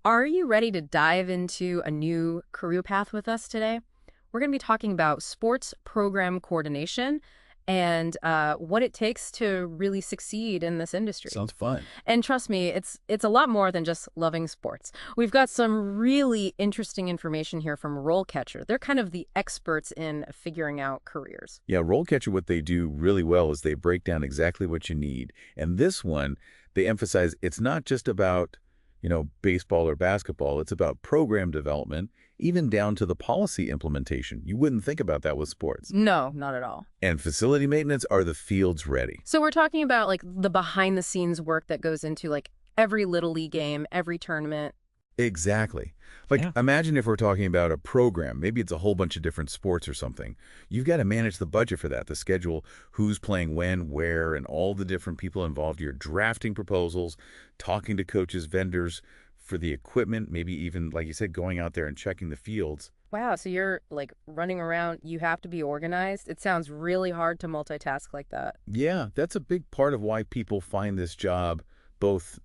Are you ready to dive into a new career path with us today? We're going to be talking about sports program coordination and what it takes to really succeed in this industry. Sounds fun. And trust me, it's a lot more than just loving sports. We've got some really interesting information here from RoleCatcher. They're kind of the experts in figuring out careers. Yeah, RoleCatcher, what they do really well is they break down exactly what you need. And this one, they emphasize it's not just about, baseball or basketball. It's about program development, even down to the policy implementation. You wouldn't think about that with sports. No, not at all. And facility maintenance, are the fields ready? So we're talking about like the behind the scenes work that goes into like every little league game, every tournament. Exactly. Like, Yeah. imagine if we're talking about a program, maybe it's a whole bunch of different sports or something. You've got to manage the budget for that, the schedule, who's playing when, where, and all the different people involved. You're drafting proposals, talking to coaches, vendors for the equipment, maybe even, like you said, going out there and checking the fields. Wow, so you're like running around, you have to be organized. It sounds really hard to multitask like that. Yeah, that's a big part of why people find this job both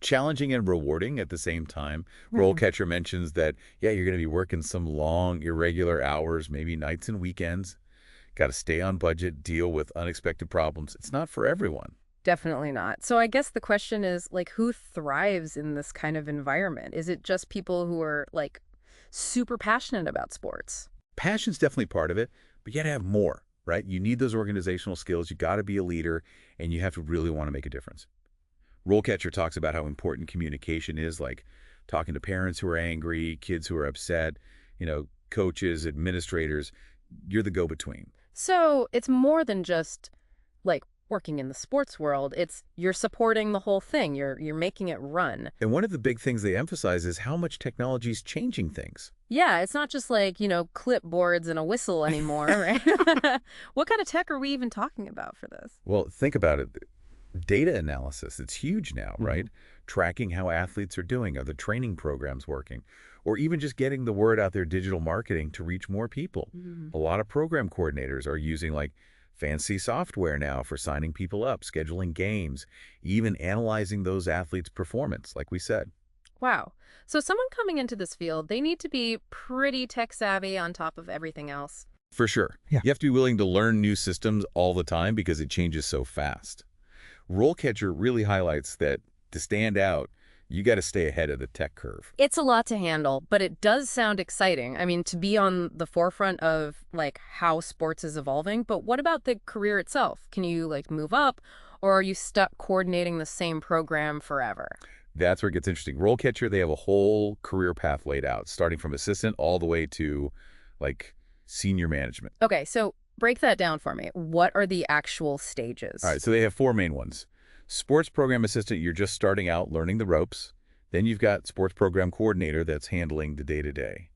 challenging and rewarding at the same time. RoleCatcher mentions that, yeah, you're going to be working some long, irregular hours, maybe nights and weekends. Got to stay on budget, deal with unexpected problems. It's not for everyone. Definitely not. So I guess the question is like who thrives in this kind of environment? Is it just people who are like super passionate about sports? Passion's definitely part of it, but you got to have more, right? You need those organizational skills. You got to be a leader, and you have to really want to make a difference. RoleCatcher talks about how important communication is, like talking to parents who are angry, kids who are upset, coaches, administrators. You're the go-between. So it's more than just like working in the sports world. It's you're supporting the whole thing. You're making it run. And one of the big things they emphasize is how much technology is changing things. Yeah, it's not just like, clipboards and a whistle anymore, right? What kind of tech are we even talking about for this? Well, think about it. Data analysis, it's huge now, right? Tracking how athletes are doing, are the training programs working, or even just getting the word out there, digital marketing to reach more people. A lot of program coordinators are using like fancy software now for signing people up, scheduling games, even analyzing those athletes' performance, like we said. Wow. So someone coming into this field, they need to be pretty tech savvy on top of everything else. For sure. Yeah. You have to be willing to learn new systems all the time because it changes so fast. RoleCatcher really highlights that to stand out, you got to stay ahead of the tech curve. It's a lot to handle, but it does sound exciting. I mean, to be on the forefront of like how sports is evolving. But what about the career itself? Can you like move up, or are you stuck coordinating the same program forever? That's where it gets interesting. RoleCatcher, they have a whole career path laid out, starting from assistant all the way to like senior management. Okay, so break that down for me. What are the actual stages? All right, so they have four main ones. Sports program assistant, you're just starting out learning the ropes. Then you've got sports program coordinator that's handling the day-to-day.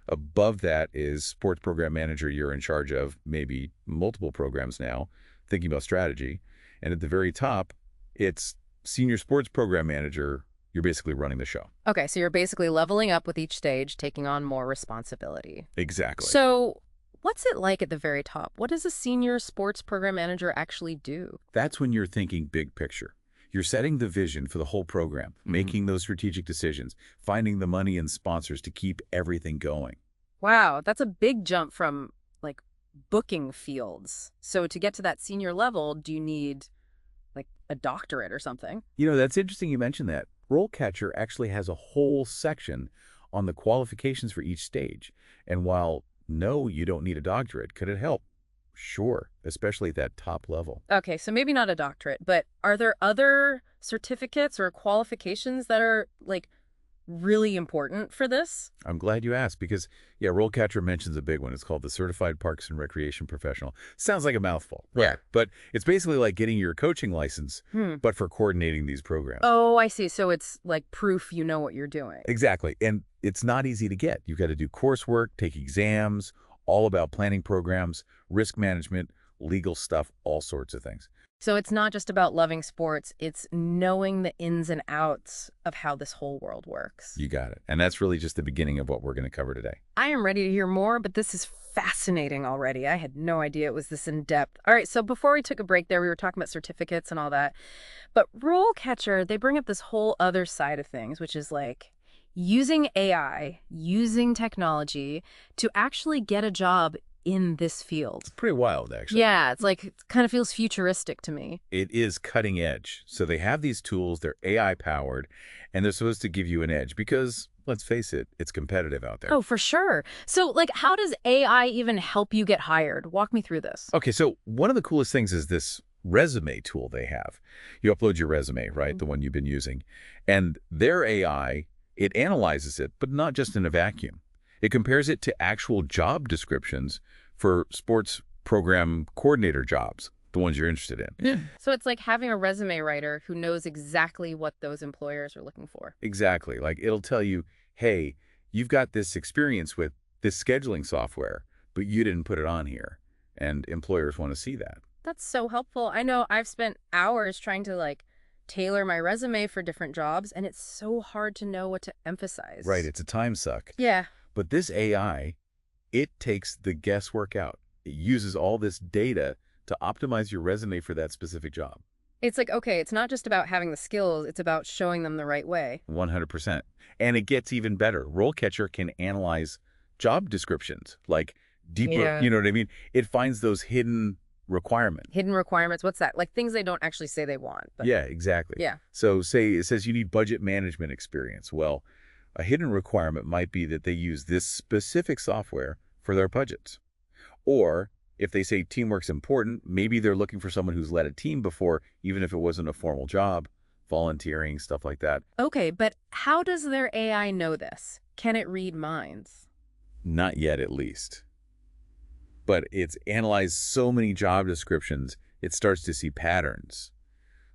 Above that is sports program manager. You're in charge of maybe multiple programs now, thinking about strategy. And at the very top, it's senior sports program manager. You're basically running the show. Okay, so you're basically leveling up with each stage, taking on more responsibility. Exactly. So what's it like at the very top? What does a senior sports program manager actually do? That's when you're thinking big picture. You're setting the vision for the whole program, making those strategic decisions, finding the money and sponsors to keep everything going. Wow, that's a big jump from like booking fields. So to get to that senior level, do you need like a doctorate or something? That's interesting you mentioned that. RoleCatcher actually has a whole section on the qualifications for each stage. And while no, you don't need a doctorate, could it help? Sure, especially at that top level. Okay, so maybe not a doctorate, but are there other certificates or qualifications that are like really important for this? I'm glad you asked because, yeah, RoleCatcher mentions a big one. It's called the Certified Parks and Recreation Professional. Sounds like a mouthful. Yeah. But it's basically like getting your coaching license, but for coordinating these programs. Oh, I see. So it's like proof you know what you're doing. Exactly. And it's not easy to get. You've got to do coursework, take exams, all about planning programs, risk management, legal stuff, all sorts of things. So it's not just about loving sports, it's knowing the ins and outs of how this whole world works. You got it. And that's really just the beginning of what we're going to cover today. I am ready to hear more, but this is fascinating already. I had no idea it was this in-depth. All right, so before we took a break there, we were talking about certificates and all that. But RoleCatcher, they bring up this whole other side of things, which is like using AI, using technology to actually get a job in this field. Pretty wild, actually. Yeah, it's like, it kind of feels futuristic to me. It is cutting edge. So they have these tools, they're AI powered, and they're supposed to give you an edge because, let's face it, it's competitive out there. Oh, for sure. So, like, how does AI even help you get hired? Walk me through this. Okay, so one of the coolest things is this resume tool they have. You upload your resume, right? The one you've been using. And their AI, it analyzes it, but not just in a vacuum. It compares it to actual job descriptions for sports program coordinator jobs, the ones you're interested in. Yeah. So it's like having a resume writer who knows exactly what those employers are looking for. Exactly. Like it'll tell you, hey, you've got this experience with this scheduling software, but you didn't put it on here. And employers want to see that. That's so helpful. I know I've spent hours trying to like tailor my resume for different jobs, and it's so hard to know what to emphasize. Right. It's a time suck. Yeah. But this AI, it takes the guesswork out. It uses all this data to optimize your resume for that specific job. It's like, okay, it's not just about having the skills, it's about showing them the right way. 100%. And it gets even better. RoleCatcher can analyze job descriptions, like deeper, Yeah. you know what I mean? It finds those hidden requirements. Hidden requirements, what's that? Like things they don't actually say they want. But Yeah, exactly. yeah. So say it says you need budget management experience. Well, a hidden requirement might be that they use this specific software for their budgets. Or if they say teamwork's important, maybe they're looking for someone who's led a team before, even if it wasn't a formal job, volunteering, stuff like that. Okay, but how does their AI know this? Can it read minds? Not yet, at least. But it's analyzed so many job descriptions, it starts to see patterns.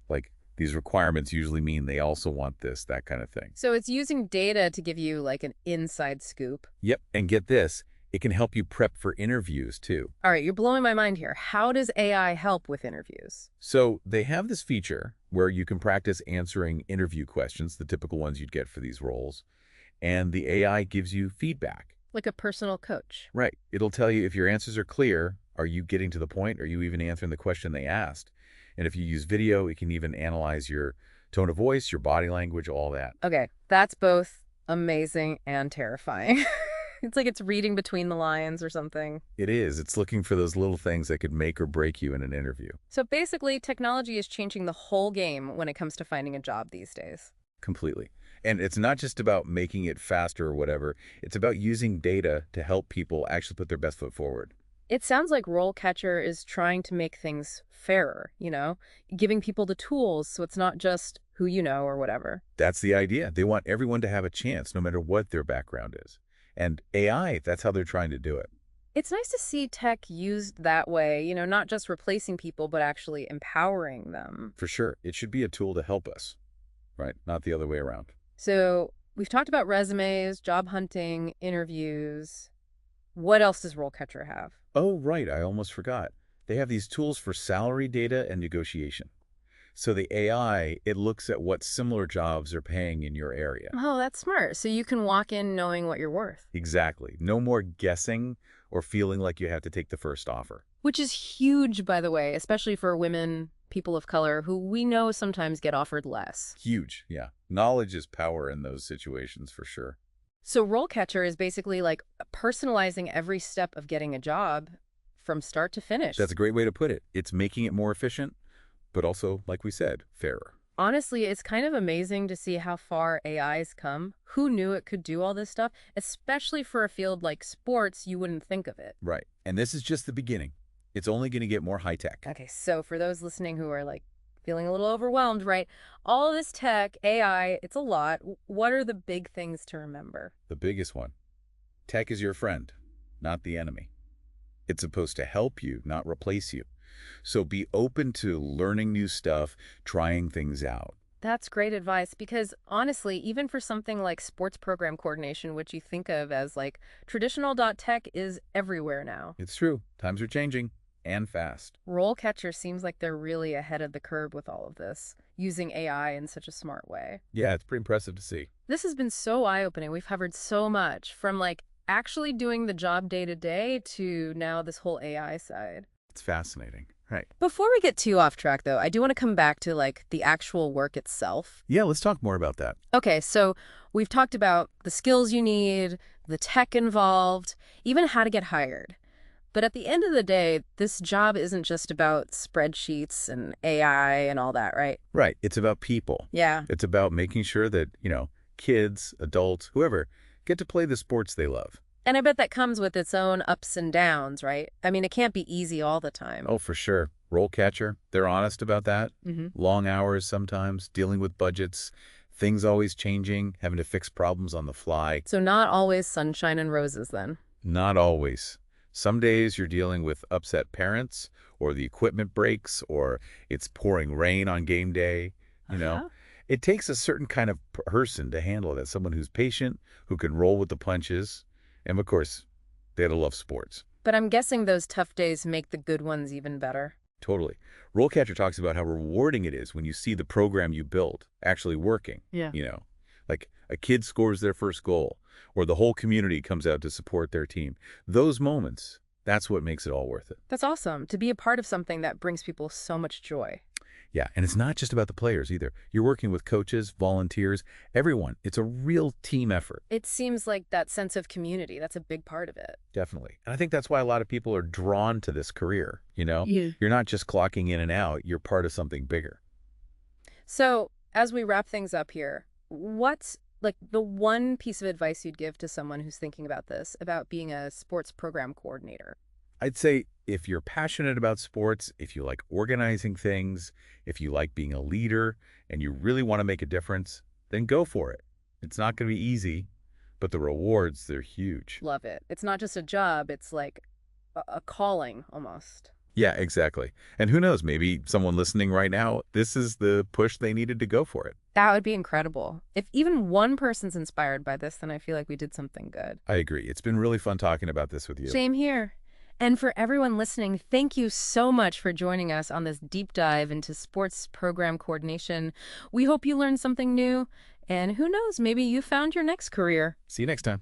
Like these requirements usually mean they also want this, that kind of thing. So it's using data to give you like an inside scoop. Yep. And get this, it can help you prep for interviews too. All right, you're blowing my mind here. How does AI help with interviews? So they have this feature where you can practice answering interview questions, the typical ones you'd get for these roles, and the AI gives you feedback. Like a personal coach. Right. It'll tell you if your answers are clear, are you getting to the point? Are you even answering the question they asked? And if you use video, it can even analyze your tone of voice, your body language, all that. Okay, that's both amazing and terrifying. It's like it's reading between the lines or something. It is. It's looking for those little things that could make or break you in an interview. So basically, technology is changing the whole game when it comes to finding a job these days. Completely. And it's not just about making it faster or whatever. It's about using data to help people actually put their best foot forward. It sounds like RoleCatcher is trying to make things fairer, giving people the tools so it's not just who you know or whatever. That's the idea. They want everyone to have a chance, no matter what their background is. And AI, that's how they're trying to do it. It's nice to see tech used that way, not just replacing people, but actually empowering them. For sure. It should be a tool to help us, right? Not the other way around. So we've talked about resumes, job hunting, interviews. What else does RoleCatcher have? Oh, right. I almost forgot. They have these tools for salary data and negotiation. So the AI, it looks at what similar jobs are paying in your area. Oh, that's smart. So you can walk in knowing what you're worth. Exactly. No more guessing or feeling like you have to take the first offer. Which is huge, by the way, especially for women, people of color, who we know sometimes get offered less. Huge, yeah. Knowledge is power in those situations for sure. So RoleCatcher is basically like personalizing every step of getting a job from start to finish. That's a great way to put it. It's making it more efficient, but also, like we said, fairer. Honestly, it's kind of amazing to see how far AI's come. Who knew it could do all this stuff? Especially for a field like sports, you wouldn't think of it. Right. And this is just the beginning. It's only going to get more high-tech. Okay, so for those listening who are like feeling a little overwhelmed, right? All this tech, AI, it's a lot. What are the big things to remember? The biggest one. Tech is your friend, not the enemy. It's supposed to help you, not replace you. So be open to learning new stuff, trying things out. That's great advice because honestly, even for something like sports program coordination, which you think of as like traditional .tech is everywhere now. It's true. Times are changing. and fast. RoleCatcher seems like they're really ahead of the curve with all of this, using AI in such a smart way. Yeah, it's pretty impressive to see. This has been so eye-opening. We've covered so much, from like actually doing the job day to day to now this whole AI side. It's fascinating. Right. Before we get too off track, though, I do want to come back to like the actual work itself. Yeah, let's talk more about that. Okay, so we've talked about the skills you need, the tech involved, even how to get hired. But at the end of the day, this job isn't just about spreadsheets and AI and all that, right? Right. It's about people. Yeah. It's about making sure that, kids, adults, whoever, get to play the sports they love. And I bet that comes with its own ups and downs, right? I mean, it can't be easy all the time. Oh, for sure. RoleCatcher, they're honest about that. Mm-hmm. Long hours sometimes, dealing with budgets, things always changing, having to fix problems on the fly. So not always sunshine and roses then. Not always. Some days you're dealing with upset parents, or the equipment breaks, or it's pouring rain on game day. You know, it takes a certain kind of person to handle that. Someone who's patient, who can roll with the punches, and of course, they had to love sports. But I'm guessing those tough days make the good ones even better. Totally. RoleCatcher talks about how rewarding it is when you see the program you built actually working. Yeah. Like a kid scores their first goal, or the whole community comes out to support their team. Those moments, that's what makes it all worth it. That's awesome, to be a part of something that brings people so much joy. Yeah, and it's not just about the players either. You're working with coaches, volunteers, everyone. It's a real team effort. It seems like that sense of community, that's a big part of it. Definitely. And I think that's why a lot of people are drawn to this career, Yeah. You're not just clocking in and out, you're part of something bigger. So, as we wrap things up here, what's like the one piece of advice you'd give to someone who's thinking about this, about being a sports program coordinator? I'd say if you're passionate about sports, if you like organizing things, if you like being a leader, and you really want to make a difference, then go for it. It's not going to be easy, but the rewards, they're huge. Love it. It's not just a job, it's like a calling almost. Yeah, exactly. And who knows, maybe someone listening right now, this is the push they needed to go for it. That would be incredible. If even one person's inspired by this, then I feel like we did something good. I agree. It's been really fun talking about this with you. Same here. And for everyone listening, thank you so much for joining us on this deep dive into sports program coordination. We hope you learned something new, and who knows, maybe you found your next career. See you next time.